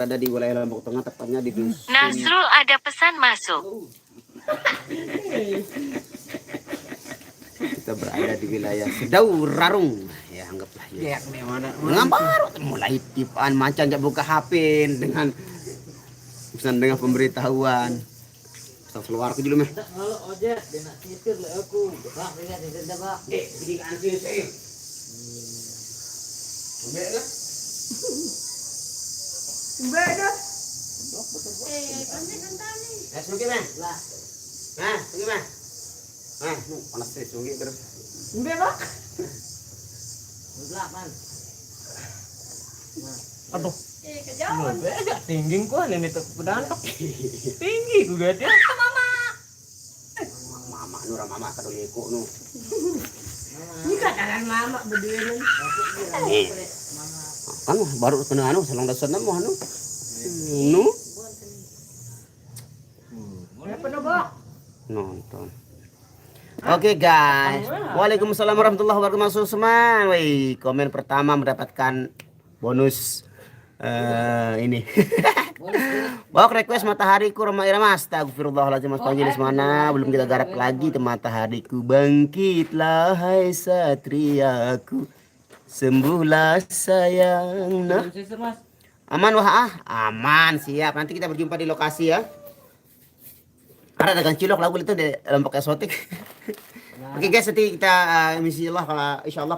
Ada di wilayah Lombok Tengah, tepatnya di dusun. Nasrul, ada pesan masuk. Kita berada di wilayah Sedaurarung. Ya anggaplah ya. Dengan baru mulai tipaan macan jak buka HP dengan pesan dengan pemberitahuan. Kita keluar ke dulu meh. Kalau ojek dia nak titir lah aku. Bak dia titir dah bak. Jadi kan sih. Udah. Sugi mah. Lah. Nah, sugi mah. Nah, panas sih sugi terus. Udah bak. Udah man. Aduh. Kejauhan. Agak tinggi gua nih tok pedantok. Tinggi gua dia. Mama nura mama kadoliko nu. Ini katakan mama berdua nih. Kan baru kena anu salang dasan mo anu. Nu Apa nobok? nonton. Oke guys. Waalaikumsalam warahmatullahi wabarakatuh semua. Woi, komen pertama mendapatkan bonus ini. Bawak request matahariku Roma Irama. Astagfirullahaladzim, Mas Panjelis mana belum kita garap lagi tuh matahariku. Bangkitlah hai satriaku, sembuhlah sayang. Nah, aman wah aman siap. Nanti kita berjumpa di lokasi ya. Ada dagang cilok lagu itu di Lombok Eksotik. Oke guys, nanti kita insyaallah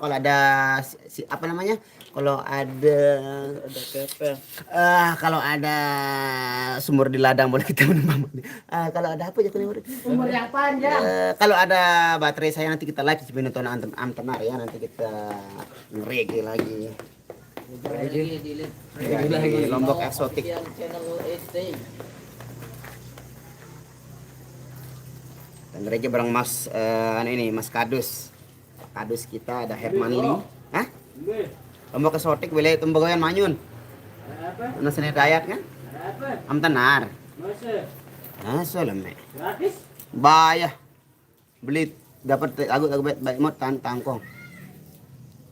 kalau ada apa namanya? Kalau ada kalau ada sumur di ladang boleh kita menambah. Kalau ada apa ya Umur yang panjang. kalau ada baterai saya nanti kita live di nonton Amtenar ya, nanti kita nge lagi. Di Lombok Eksotik. Dan gereja bareng Mas ini Mas Kadus kita ada Herman Lee. Hah? Lombok Eksotik wilayah Tembagoyan Manyun. Ada apa? Seni Dayak kan? Ada apa? Amtenar. Masa? Leme. Gratis? Bayar. Beli dapat agak baik mot tangkong.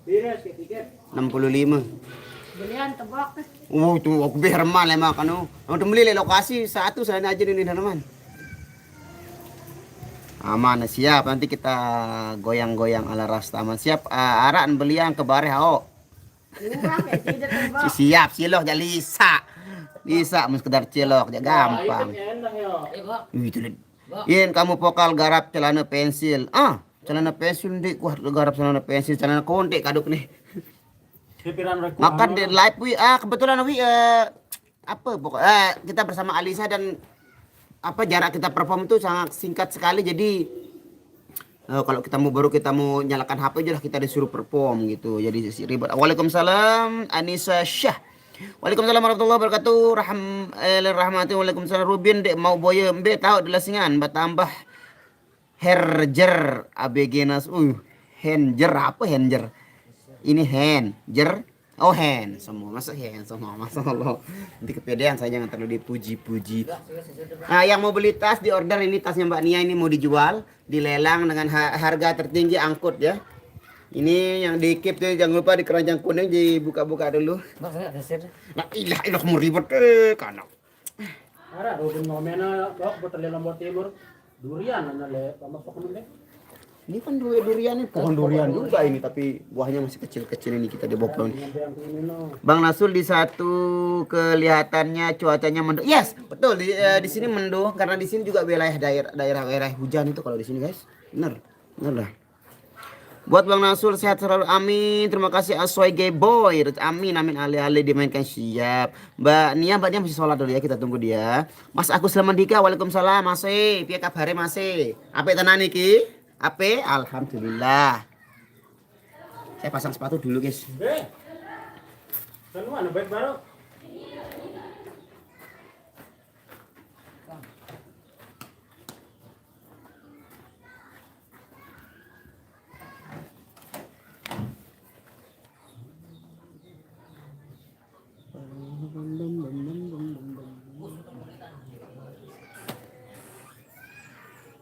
Pires ke tiket? 65. Belian tebak. Itu aku be Herman lemah kanu. Untuk beli lokasi satu saya aja ini Herman. Aman siap, nanti kita goyang-goyang ala Rastaman. Siap araan belian ke bare hao. Siap cilok ja Lisa. Lisa mus sekedar cilok ja gampang. Itu Yen kamu pokal garap celana pensil. Celana pensil ndik kuat garap celana pensil, celana konde kaduk nih. Makan di live wi kebetulan wi apa pokok kita bersama Alisa dan apa jarak kita perform itu sangat singkat sekali, jadi kalau kita mau nyalakan HP aja lah kita disuruh perform gitu, jadi ribet. Waalaikumsalam Anissa Syah. Waalaikumsalam warahmatullahi wabarakatuh. Rahmati waalaikumsalam Rubin dek mau boye mbe tahu delasingan batambah herjer ABG nas henjer apa henjer ini henjer. Oh hand semua, masa hand semua, masa Allah. Nanti kepedean saya jangan terlalu dipuji-puji. Nah yang mau beli tas di order ini tasnya Mbak Nia ini mau dijual, dilelang dengan harga tertinggi angkut ya. Ini yang di keep tuh jangan lupa di keranjang kuning dibuka-buka dulu. Nah ilah mau ribet kanak. Ada rubin ngomena dok betul Lombok Timur. Durian le masuk deh. Ini kan durian ini pohon durian juga ini, tapi buahnya masih kecil-kecil ini kita dibopong. Bang Nasul di satu kelihatannya cuacanya mendung. Yes, betul di sini mendung karena di sini juga wilayah daerah hujan itu kalau di sini guys. Bener lah. Buat Bang Nasul sehat selalu amin. Terima kasih Aswai Gay Boy. Amin alih-alih dimainkan siap. Mbak Nia masih sholat dulu ya, kita tunggu dia. Mas Agus Lemandika waalaikumsalam masih. Piye kabare masih? Apa tenan iki? Apa? Alhamdulillah. Saya pasang sepatu dulu guys. Kan baik baru.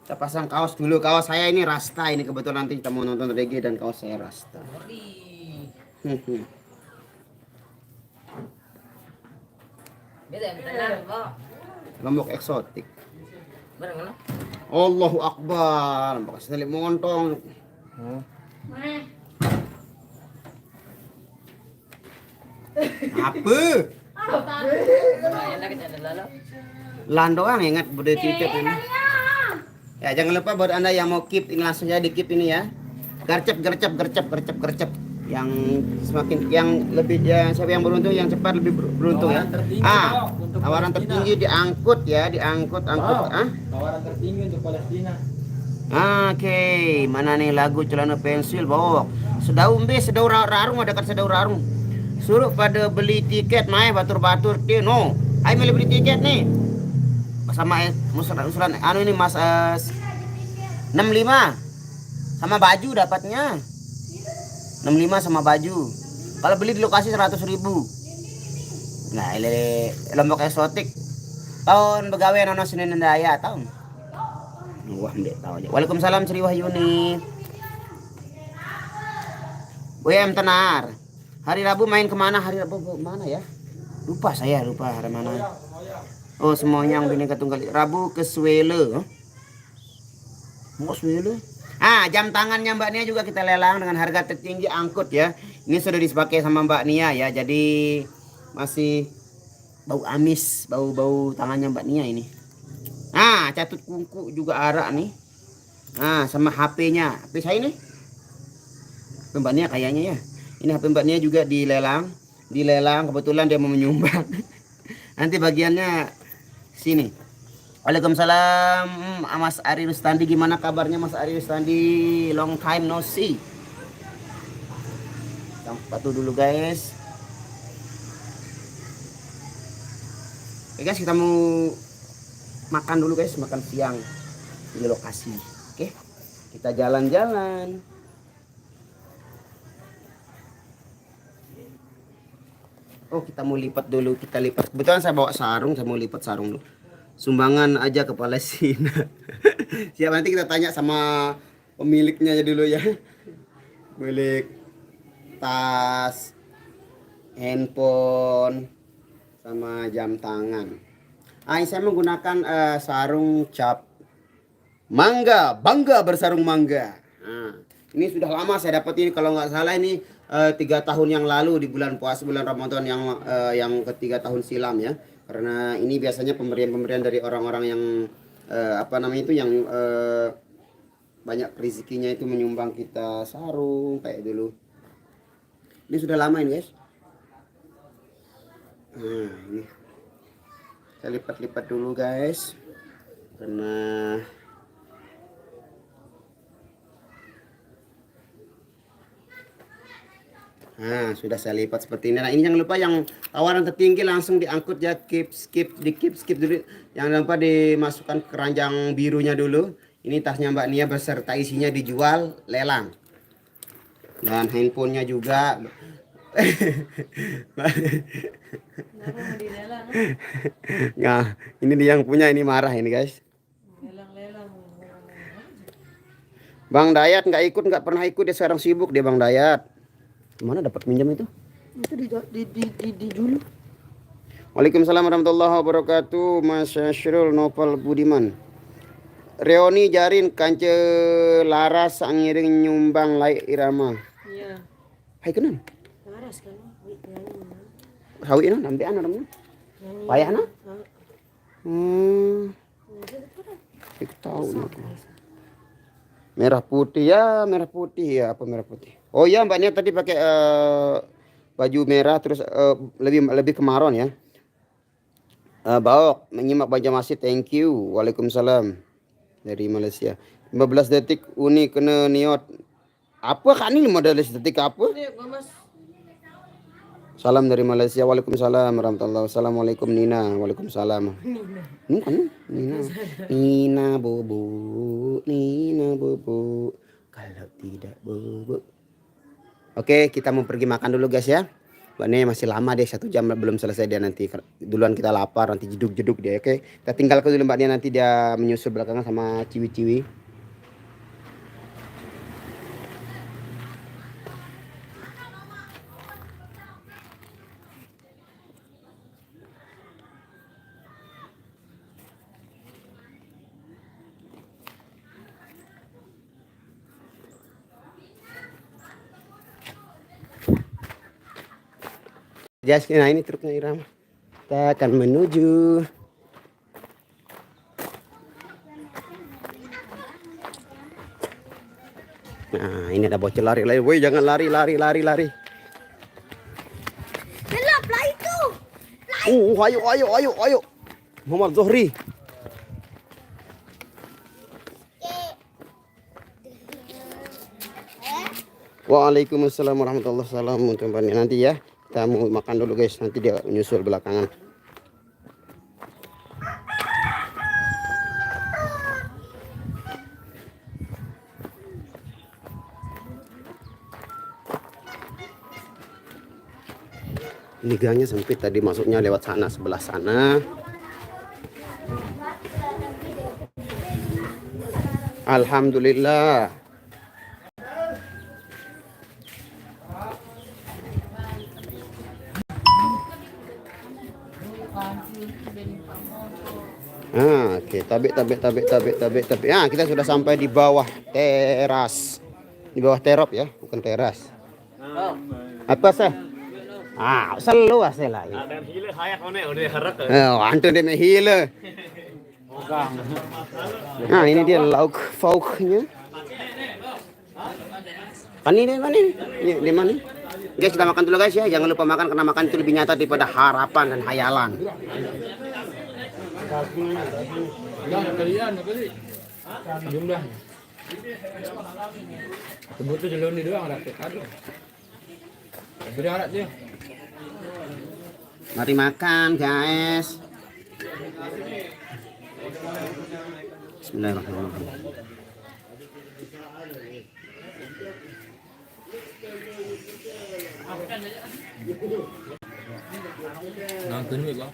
Kita pasang kaos dulu. Kaos saya ini rasta ini, kebetulan nanti kita mau nonton reggae dan kaos saya rasta. Lombok eksotik. Allahu Akbar. Pakai selip montong. Apa? Lan doang ingat bude titip ini. Ya jangan lupa buat anda yang mau keep ini langsung aja di keep ini ya. Gercep. Yang semakin yang lebih ya siapa yang beruntung yang cepat lebih beruntung ya. Tawaran tertinggi diangkut ya, diangkut. Tawaran tertinggi untuk Palestina. Oke, mana nih lagu celana pensil bawa. Sedau rarung ada dekat sedau rarung. Suruh pada beli tiket main batur-batur dia no. Ayo beli tiket nih. Sama usulan anu ini Mas 65 sama baju dapatnya 65 sama baju kalau beli di lokasi 100.000. Nah ini Lombok eksotik tahun begawe nono Senin Daya tahun wah mbak tahu aja. Waalaikumsalam Sri Wahyuni. WM Tenar hari Rabu main kemana? Hari Rabu kemana ya, lupa hari mana. Oh semuanya yang Bhinneka Tunggal Rabu ke Swele. Mau Swele? Jam tangannya Mbak Nia juga kita lelang dengan harga tertinggi angkut ya. Ini sudah dipakai sama Mbak Nia ya. Jadi masih bau amis, bau tangannya Mbak Nia ini. Catut kuku juga arak nih. Sama HP-nya. HP saya ini. HP Mbak Nia kayaknya ya. Ini HP Mbak Nia juga dilelang. Kebetulan dia mau menyumbang. Nanti bagiannya sini. Waalaikumsalam Mas Ari Rustandi, gimana kabarnya Mas Ari Rustandi? Long time no see. Batu dulu guys. Oke guys, kita mau makan dulu guys, makan siang di lokasi. Oke, kita jalan-jalan. Oh kita mau lipat dulu, kebetulan saya bawa sarung, saya mau lipat sarung dulu. Sumbangan aja ke Palestina. Siap, nanti kita tanya sama pemiliknya aja dulu ya. Milik tas, handphone, sama jam tangan. Saya menggunakan sarung cap mangga, bangga bersarung mangga. Ini sudah lama saya dapat ini, kalau nggak salah ini 3 tahun yang lalu di bulan puasa bulan Ramadan yang ketiga tahun silam ya. Karena ini biasanya pemberian dari orang-orang yang yang banyak rezekinya itu menyumbang kita sarung kayak dulu. Ini sudah lama ini guys. Ini saya lipat-lipat dulu guys karena sudah saya lipat seperti ini. Nah ini jangan lupa yang tawaran tertinggi langsung diangkut ya, skip dulu. Jangan lupa dimasukkan keranjang birunya dulu. Ini tasnya Mbak Nia beserta isinya dijual lelang. Dan handphonenya juga. Nah ini dia yang punya, ini marah ini guys. Bang Dayat nggak pernah ikut, dia sekarang sibuk dia Bang Dayat. Mana dapat minjam itu? Itu di dulu. Waalaikumsalam warahmatullahi wabarakatuh. Mas Syahrul Novel Budiman. Reoni Jarin kance laras angiring nyumbang lai irama. Iya. Hai kenan. Laras kan. Sawi na nambe ana ramna. Payah na? Ik tahu na. Merah putih ya, apa merah putih? Oh iya Mbak Nia tadi pakai baju merah terus lebih kemaron ya. Baok menyimak Banjarmasin, thank you. Waalaikumsalam dari Malaysia. 15 detik uni kena niot. Apa kan ini 15 detik apa? Salam dari Malaysia. Waalaikumsalam warahmatullahi wabarakatuh. Assalamualaikum Nina. Waalaikumsalam. Ini kan Nina bobo. Kalau tidak bobo. Oke, kita mau pergi makan dulu guys ya. Mbak Nia masih lama deh, 1 jam belum selesai dia nanti. Duluan kita lapar, nanti jeduk-jeduk dia. Oke, kita tinggal dulu Mbak Nia, nanti dia menyusul belakangan sama ciwi-ciwi. Guys, nah ini truknya Irama. Kita akan menuju. Nah, ini ada bocil lari-lari. Woi, jangan lari. Gelap lah itu. Ayo. Muhammad Zohri. Waalaikumsalam warahmatullahi wabarakatuh. Nanti ya, kita mau makan dulu guys. Nanti dia nyusul belakangan. Ini gangnya sempit, tadi masuknya lewat sana, sebelah sana. Alhamdulillah. Oke, tabik. Ah, kita sudah sampai di bawah teras. Di bawah terop ya, bukan teras. Apa sih? Selalu lah. Ada hile hayak one udah harap. Antum dia hile. Nah, ini dia lauk fauknya. Pani. Ini di mana? Guys, kita makan dulu guys ya. Jangan lupa makan karena makan itu lebih nyata daripada harapan dan hayalan. Jumlahnya. Sebutnya jelur ini doang rakyat. Aduh. Beri harap dia. Mari makan guys. Bismillahirrahmanirrahim. Nonton ni bang.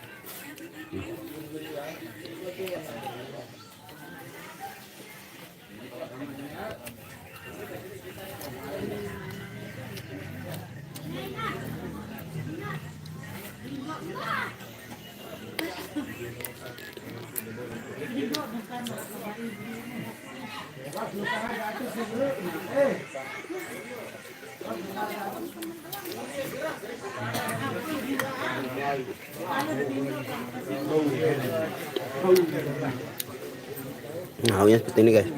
Nah, ya seperti ini guys.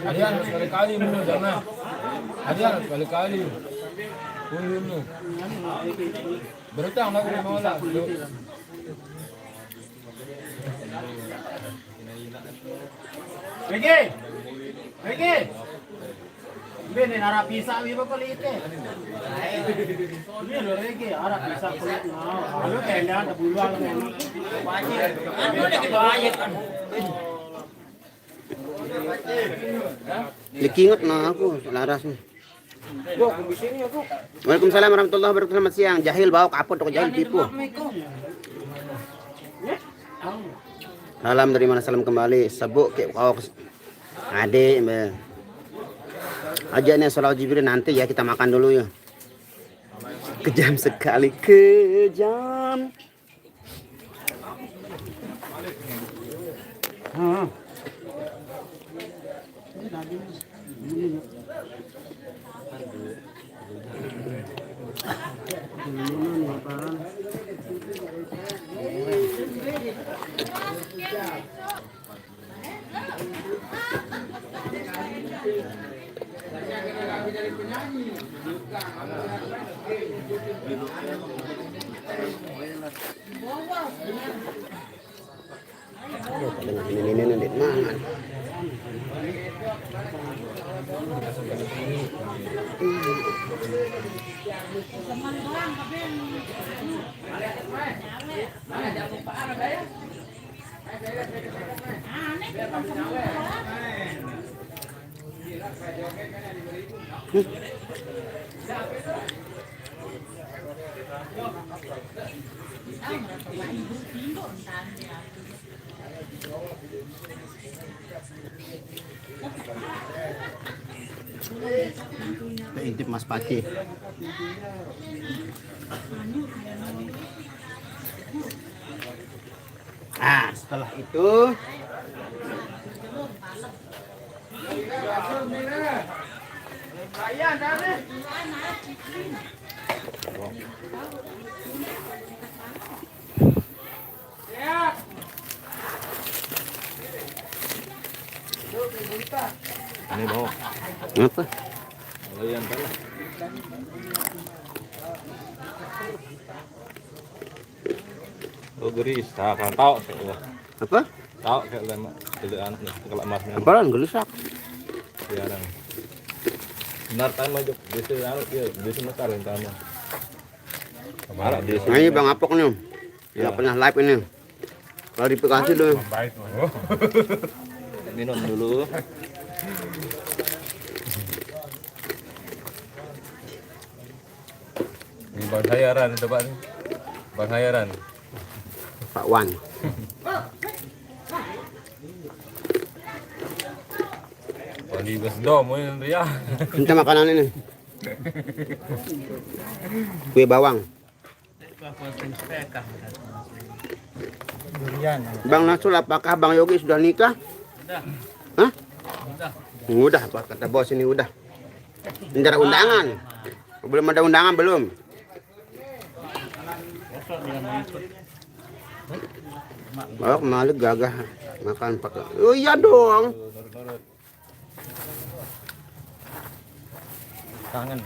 Hadiah sekali-kali mulu jangan. Hadiah sekali-kali. Dulu. Berutang lagi mau lah. Regi. Bene nara pisa mi ba kulit eh. Ini lo Regi, harap pisa kulit na. Ano tenda na buluan lang. Ano lagi bayad kan? Likingot na ako, laras nih. Waalaikumsalam warahmatullahi wabarakatuh. Selamat siang. Jahil bawa kapot aku jahil tipu. Salam dari mana salam kembali. Sabuk kayak kau adik. Ajaknya sholat Jibril nanti ya, kita makan dulu ya. Kejam sekali, kejam. Ini mangan. Mas Paci. Nah, setelah itu Ini bawa. apa? Kalian kalah. Oh geris, kan tahu saya. Apa? Tahu kayak lama kelaan kalau emasnya Apaan gelusak? sekarang. Benar time aja bisa ya, bisa metar yang tamu. Kemarin dia Nah, ini Bang Apok nih. Yang pernah live ini. Klarifikasi dulu. baik. Minum dulu. Ini bang hayaran depan. Bang hayaran. Pak Wan. Bang di Besdom ini ya. Minta makanan ini. Kue bawang. Bang Nasul, apakah Bang Yogi sudah nikah? Udah. Hah? Udah, apa kata bos ini udah. Ntar undangan. Belum ada undangan belum? Oh, Malik gagah makan pakai. Oh iya dong. Tangan.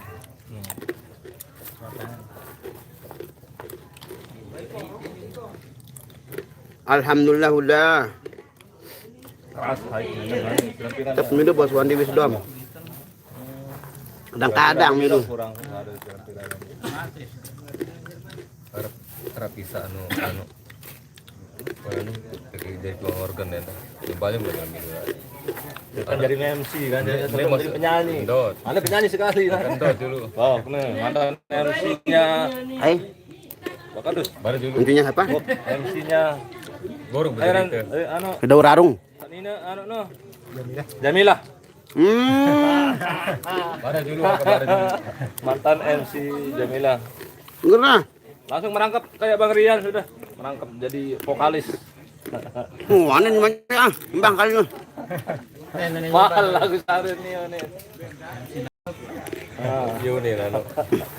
Alhamdulillah udah. Keras hai. Tetap minum bos Wandi Wisdom. Kadang-kadang minum. Kurang ada kira-kira. Harap bisa anu anu jadi keluar organ ya. Coba belum ambil. Kan jadi MC kan jadi penyanyi. Dot. Anda penyanyi sekali kan. Dot dulu. Oh, mantan MC-nya. Hai, Pak Kadus. Baru dulu. intinya apa? MC-nya Borong betul. Anu Daur Arung. Nina anu no. Jamilah. Baru dulu kabar dulu. Mantan MC Jamilah. Enggak. Langsung merangkap kayak Bang Rian sudah. Merangkap jadi vokalis. Aneh nih macam Bang kali lu. Mahal lagu sare nih ini. Yo nih lalu.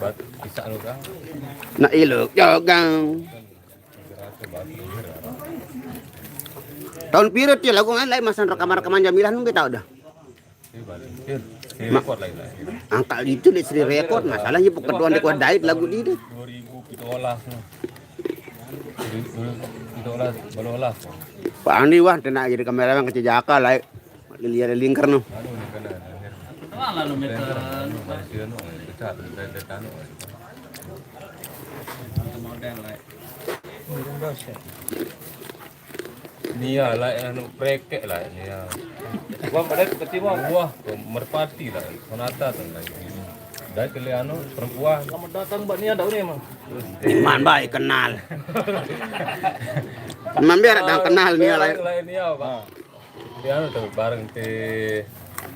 Bat bisa lu kan. Nak iluk jogang. Tahun pirut ya lagu lain masan rekaman-rekaman Jamilah nunggu tahu dah. Rekod lagi. Angka itu di Sri Record masalahnya bukan doang di Dait lagu di itu. 2000 kita olah. Kita olah, baru olah. Pak Andi wah tenak jadi kameramen ke Jaka lah. Lihat lingkar no. Anu nih kan. Lalu meter. Masih anu, dekat dari anu. Model lah. Nia lah anu prekek lah nia. Wah pada kecil buah merpati lah sonata tuh lagi. Dari kali anu perempuan. Selamat datang Mbak Nia daun emang. Iman baik kenal. Iman biar ada kenal nih lah. Lain Nia Pak. Dia anu tuh bareng di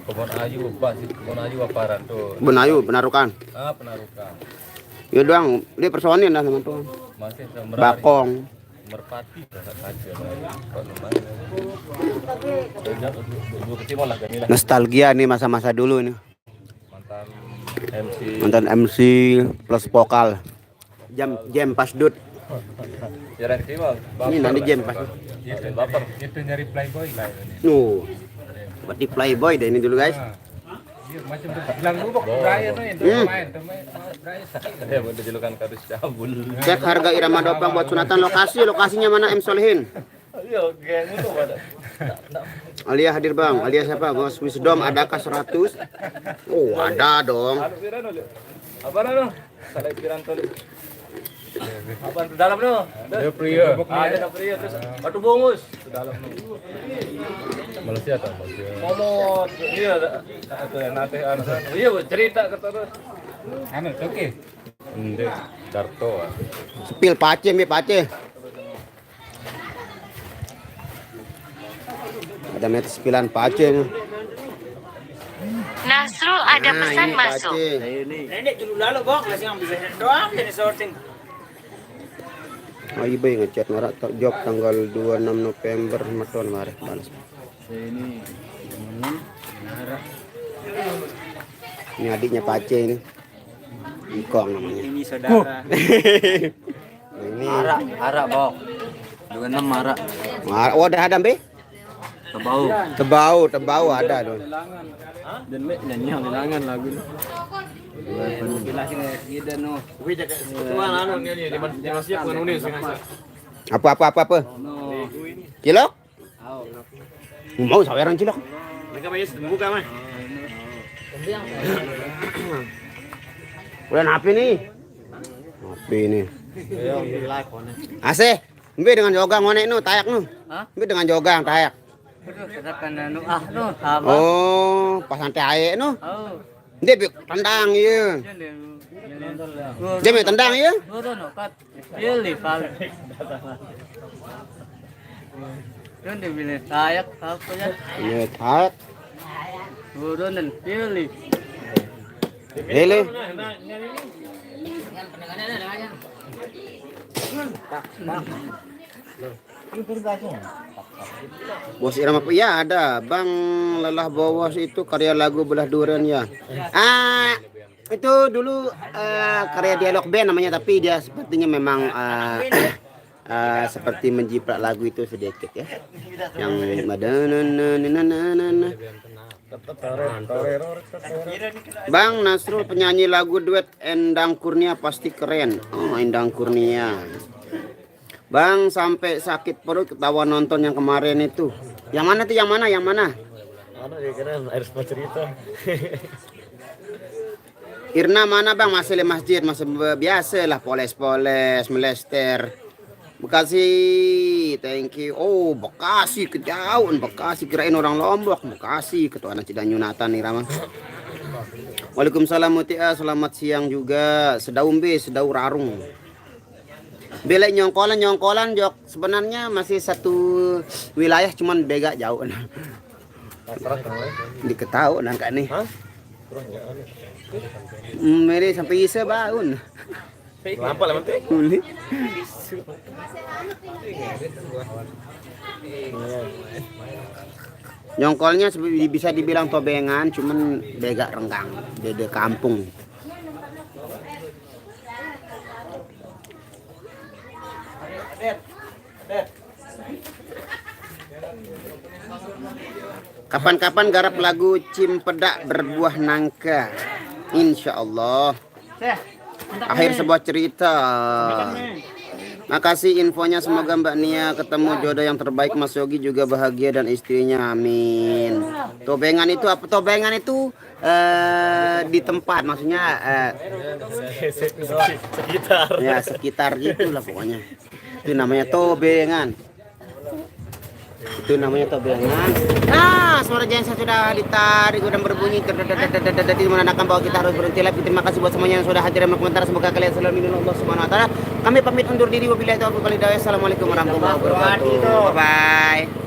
Kebun Ayu, Pak sih Kebun Ayu aparan tuh. Benayu penarukan. Penarukan. Ya doang dia personil lah teman-teman. Masih Bakong. merpati saja kalau lumayan. Dulu kecil lah Jamilah. Nostalgia nih masa-masa dulu nih. Mantan MC. Mantan MC plus vokal. Jam pas dut. Jarang kecil Bang. Ini nanti jam pas. Itu baper. Itu nyari playboy lah ini. Nuh. Berarti playboy deh ini dulu guys. Macam bilang dulu kok Brian itu main Brian. Ada buat julukan kardus cabul. Cek harga irama dopang buat sunatan lokasinya mana M Solehin. Iya, geng itu ada. Alia hadir bang, Alia siapa? Bos Wisdom adakah 100? Oh ada dong. Anu piran dulu. Apa anu? Saleh piran tuh. Apa di dalam no? Ada pria. Ada pria terus batu bongus di dalam no. Malaysia tuh Malaysia. Momot. Iya ada nanti anu. Iya cerita kata terus. Anu oke. Ende Darto. Spil pace mi pace. Ada met spilan pace nih. Nasrul ada pesan masuk. Nenek dulu lalu bok, masih ngambil doang jadi sorting. Oh iya bay ngechat ngarak job tanggal 26 November maton mari balas. Ini adiknya Pace ini. Ikong namanya. Ini saudara. Ini Arak bok. 26 arak. oh udah ada be? Tebau. Tebau ada dong. Dan mek nyanyi hilangan lagu. Apa? Cilok? Mau saweran cilok. Mereka banyak buka mah. Udah HP nih. HP ini. Ase, mbe dengan jogang ngonek nu tayak nu. Hah? Mbe dengan jogang tayak. Oh, pas santai ae nu. Dia bi tendang ieu. Dia bi tendang ieu. Iya, tayak. Lele. Bos Irama ya ada Bang Lelah Bowas itu karya lagu Belah Durian ya. Itu dulu karya dialog band namanya tapi dia sepertinya memang seperti menjiplak lagu itu sedikit ya. Yang Bang Nasrul penyanyi lagu duet Endang Kurnia pasti keren. Oh, Endang Kurnia. Bang sampai sakit perut ketawa nonton yang kemarin itu. Yang mana tuh? Yang mana? Ada ya keren air semua cerita. Irna mana Bang? Masih di masjid, masih biasa lah poles-poles, melester. Bekasi, thank you. Oh, Bekasi kejauhan, Bekasi kirain orang Lombok, Bekasi ketua anak Cidanyu Natan nih Rama. Waalaikumsalam Mutia, selamat siang juga. Sedau Rarung. Belek nyongkolan jok sebenarnya masih satu wilayah cuman bega jauh. Diketahu nangka nih. Meri sampai isa baun. Lampa lah penting. Uli. Nyongkolnya bisa dibilang tobengan cuman bega renggang, beda kampung. Kapan-kapan garap lagu Cimpedak Berbuah Nangka. Insya Allah. Akhir sebuah cerita. Makasih infonya, semoga Mbak Nia ketemu jodoh yang terbaik, Mas Yogi juga bahagia dan istrinya, amin. Tobengan itu apa? Tobengan itu di tempat, maksudnya Sekitar. ya sekitar gitulah pokoknya. Itu namanya tobengan. Itu namanya tobengan. Nah, suara genset sudah ditarik dan berbunyi di menandakan bahwa kita harus berhenti live. Terima kasih buat semuanya yang sudah hadir dan berkomentar. Semoga kalian selalu dilindungi Allah Subhanahu wa taala. Kami pamit undur diri, wabillahi taufiq wal hidayah. Assalamualaikum warahmatullahi wabarakatuh. Bye bye.